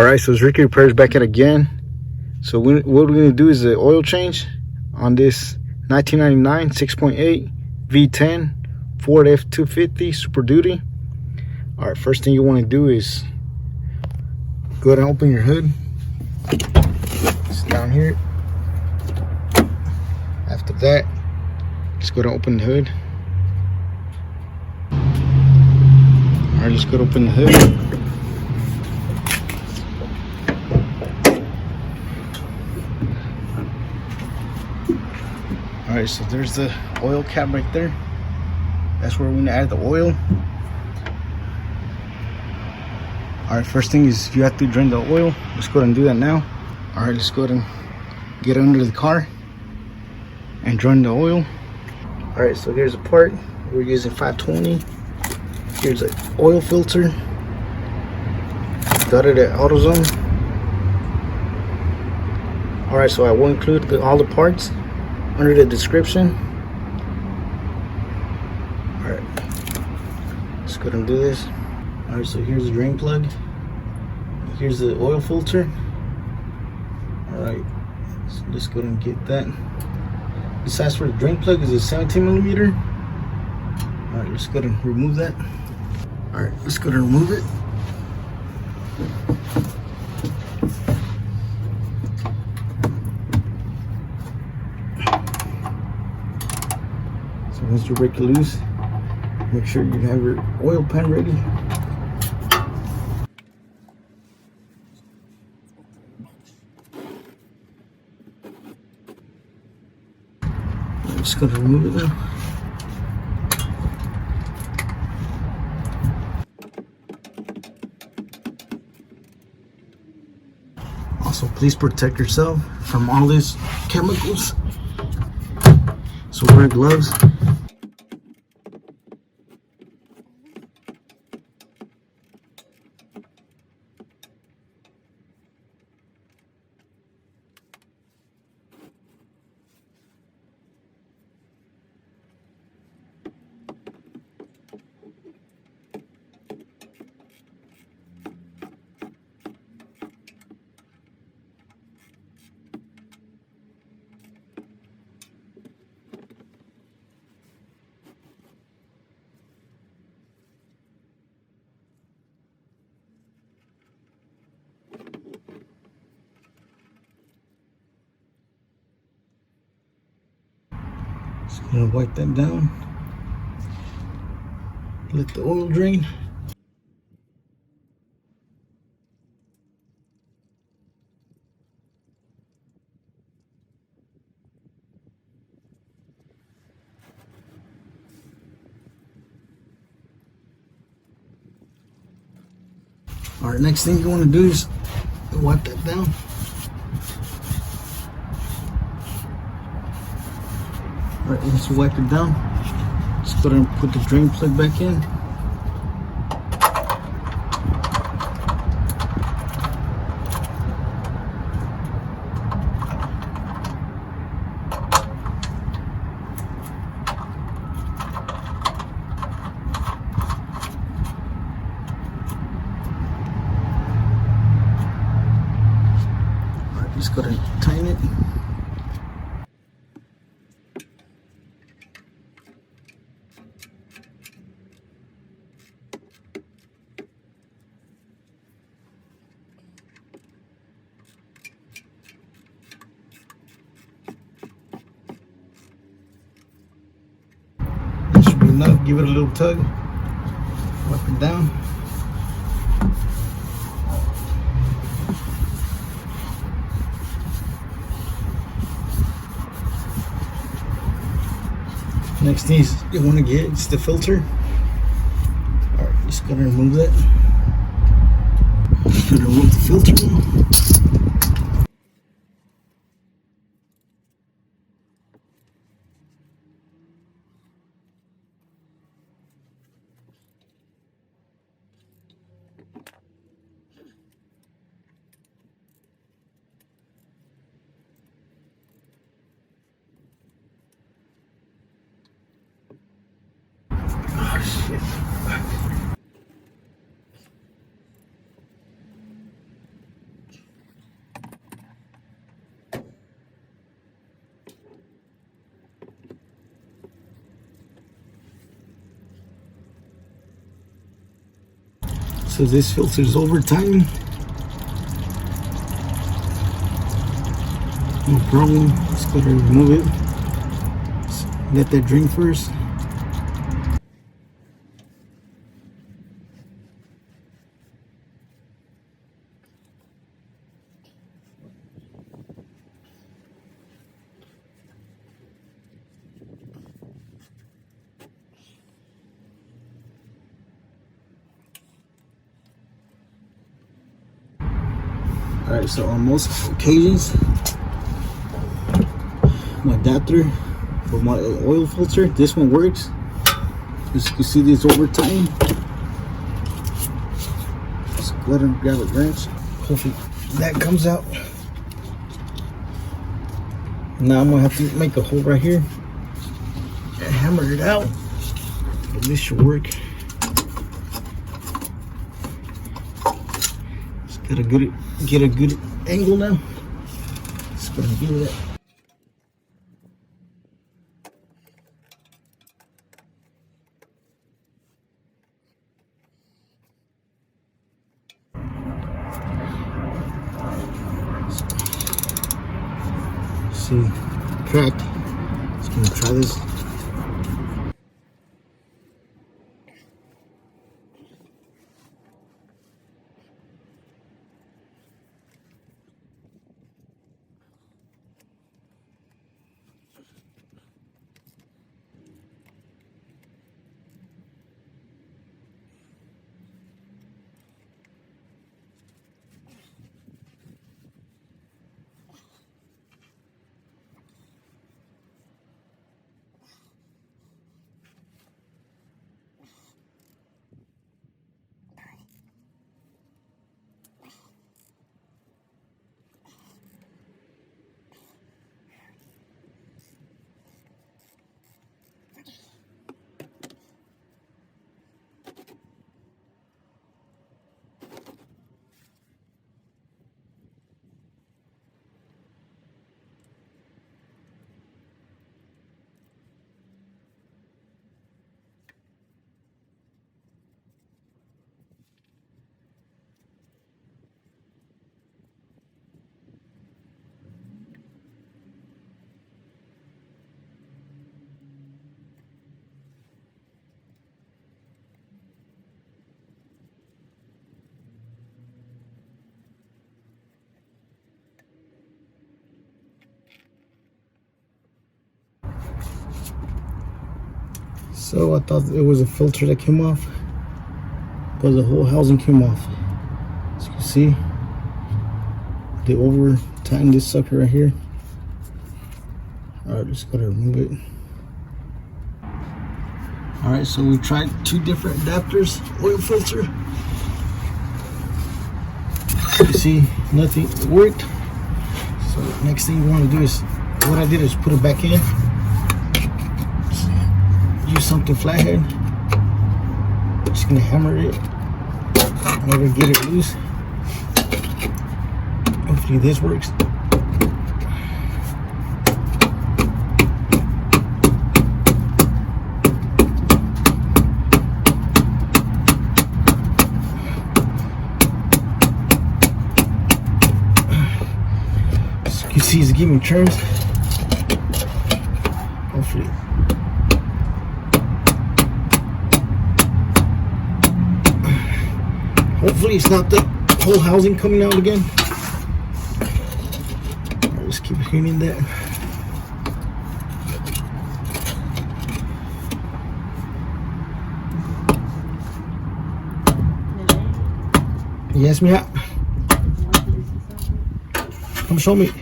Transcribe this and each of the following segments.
Alright, so it's Ricky Repairs back at again. So what we're going to do is the oil change on this 1999 6.8 V10 Ford F-250 Super Duty. Alright, first thing you want to do is go ahead and open your hood. It's down here. After that, just go to open the hood. Alright, let's go to open the hood. Alright, so there's the oil cap right there. That's where we're going to add the oil. Alright, first thing is you have to drain the oil. Let's go ahead and do that now. Alright, let's go ahead and get under the car and drain the oil. Alright, so here's the part. We're using 520. Here's an oil filter. Got it at AutoZone. Alright, so I will include all the parts under the description. Alright, let's go ahead and do this. Alright, so here's the drain plug. Here's the oil filter. Alright, so let's go ahead and get that. The size for the drain plug is a 17 millimeter. Alright, let's go ahead and remove that. Alright, let's go ahead and remove it. Once you break it loose, make sure you have your oil pan ready. I'm just going to remove it now. Also, please protect yourself from all these chemicals. So wear gloves. Just gonna wipe that down. Let the oil drain. Alright, next thing you want to do is wipe that down. Alright, once you wipe it down, just go ahead and put the drain plug back in. Alright, just go ahead and tighten it. Enough, give it a little tug, wipe it down. Next thing you want to get is the filter. Alright, just gonna remove that. Just gonna remove the filter now. shit. So this filter is over time. No problem. Let's go ahead and remove it. Let's let that drain first. Alright, so on most occasions, my adapter for my oil filter, this one works. As you can see, this over time. Let's go ahead and grab a wrench. Hopefully that comes out. Now I'm gonna have to make a hole right here and hammer it out. But this should work. Just gotta get a good angle now. Let's go and do that. See, cracked. Just gonna try this. So I thought it was a filter that came off, but the whole housing came off. As you can see, they over tightened this sucker right here. Alright, just gotta remove it. Alright, so we tried two different adapters, oil filter. You see, nothing worked. So next thing you want to do is, what I did is put it back in. Use something flathead. Just gonna hammer it. Never get it loose. Hopefully this works. So you can see it's giving turns. Hopefully. Hopefully it's not the whole housing coming out again. I'll just keep hitting that. Yes, ma'am. Come show me.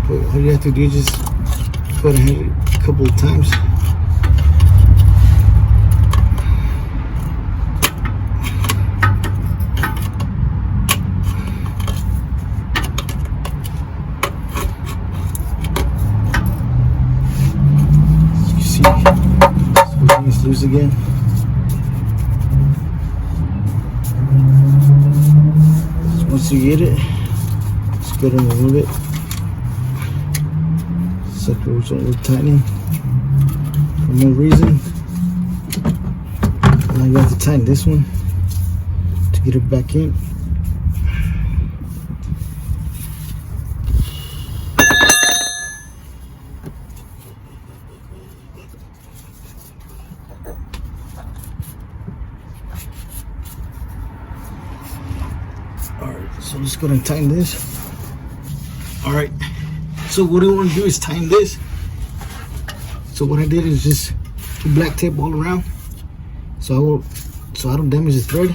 All you have to do is just go ahead and hit it a couple of times. As you see, it's loose again. Once you get it, just go ahead and remove it. Sucker was only tightening for no reason. Now you have to tighten this one to get it back in. Alright, so let's go ahead and tighten this. Alright, so what I want to do is tighten this. So what I did is just put black tape all around so I don't damage the thread.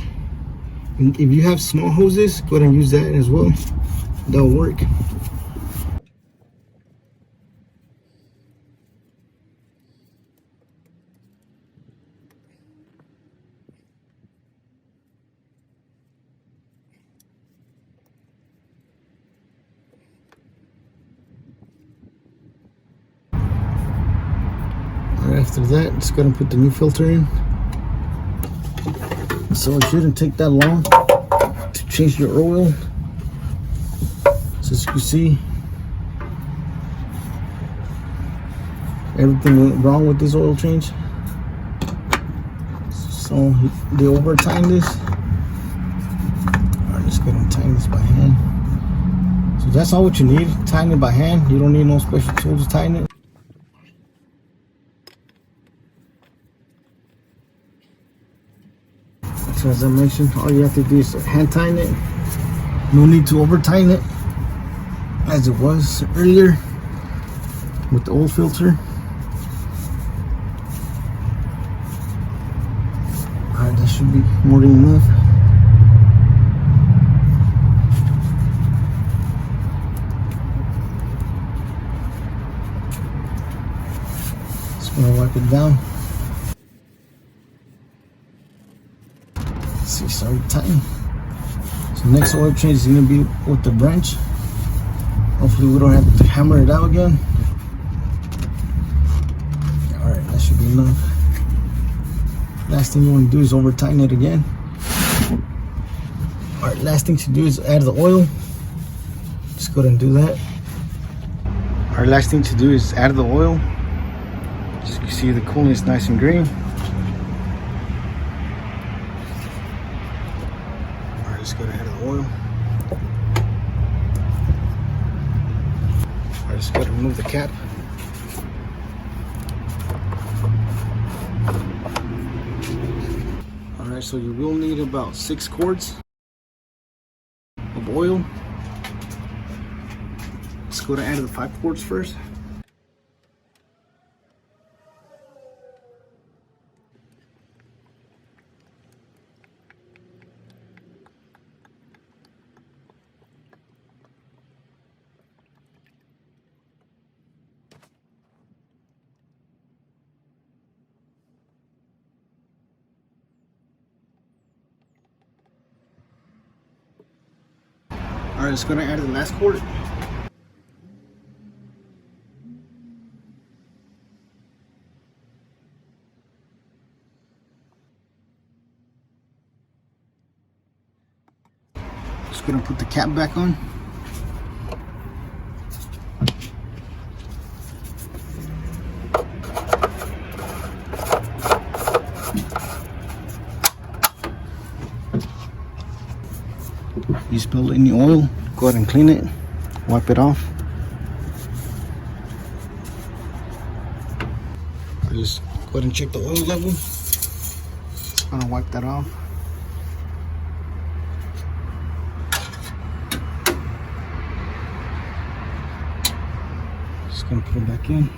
And if you have small hoses, go ahead and use that as well. That'll work. After that, just go ahead and put the new filter in. So it shouldn't take that long to change your oil. So as you can see, everything went wrong with this oil change. So they over tighten this. Alright, just go ahead and tighten this by hand. So that's all what you need. Tighten it by hand. You don't need no special tools to tighten it. So as I mentioned, all you have to do is hand tighten it. No need to over tighten it as it was earlier with the old filter. Alright, that should be more than enough. Just gonna wipe it down. See, it's already tightened. So next oil change is going to be with the wrench. Hopefully we don't have to hammer it out again. Alright, that should be enough. Last thing you want to do is over tighten it again. Alright, last thing to do is add the oil. Just go ahead and do that. Our last thing to do is add the oil. As you can see, the coolant is nice and green. Just go ahead of the oil. I just got to remove the cap. Alright, so you will need about 6 quarts of oil. Let's go to add the 5 quarts first. Alright, just gonna add the last quart. Just gonna put the cap back on. You spill any oil, go ahead and clean it, wipe it off. Just go ahead and check the oil level. Just gonna wipe that off. Just gonna put it back in.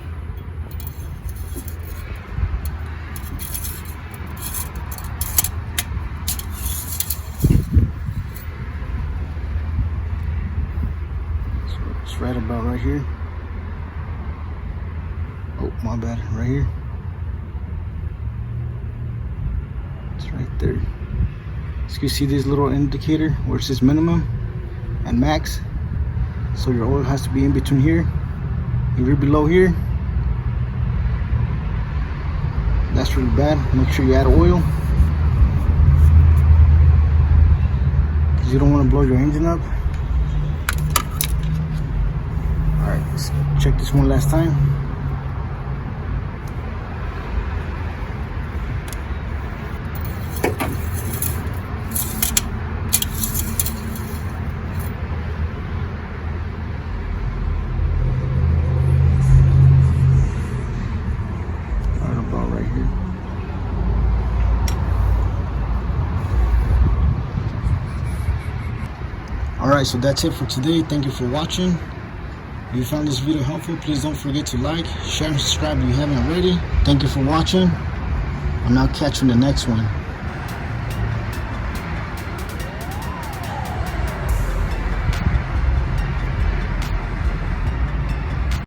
It's right about right here. Oh, my bad, right here. It's right there. So you see this little indicator where it says minimum and max. So your oil has to be in between here. If you're below here, that's really bad. Make sure you add oil. you don't want to blow your engine up. Alright, let's check this one last time. Right about right here. Alright, so that's it for today. Thank you for watching. If you found this video helpful, please don't forget to like, share, and subscribe if you haven't already. Thank you for watching, and I'll catch you in the next one.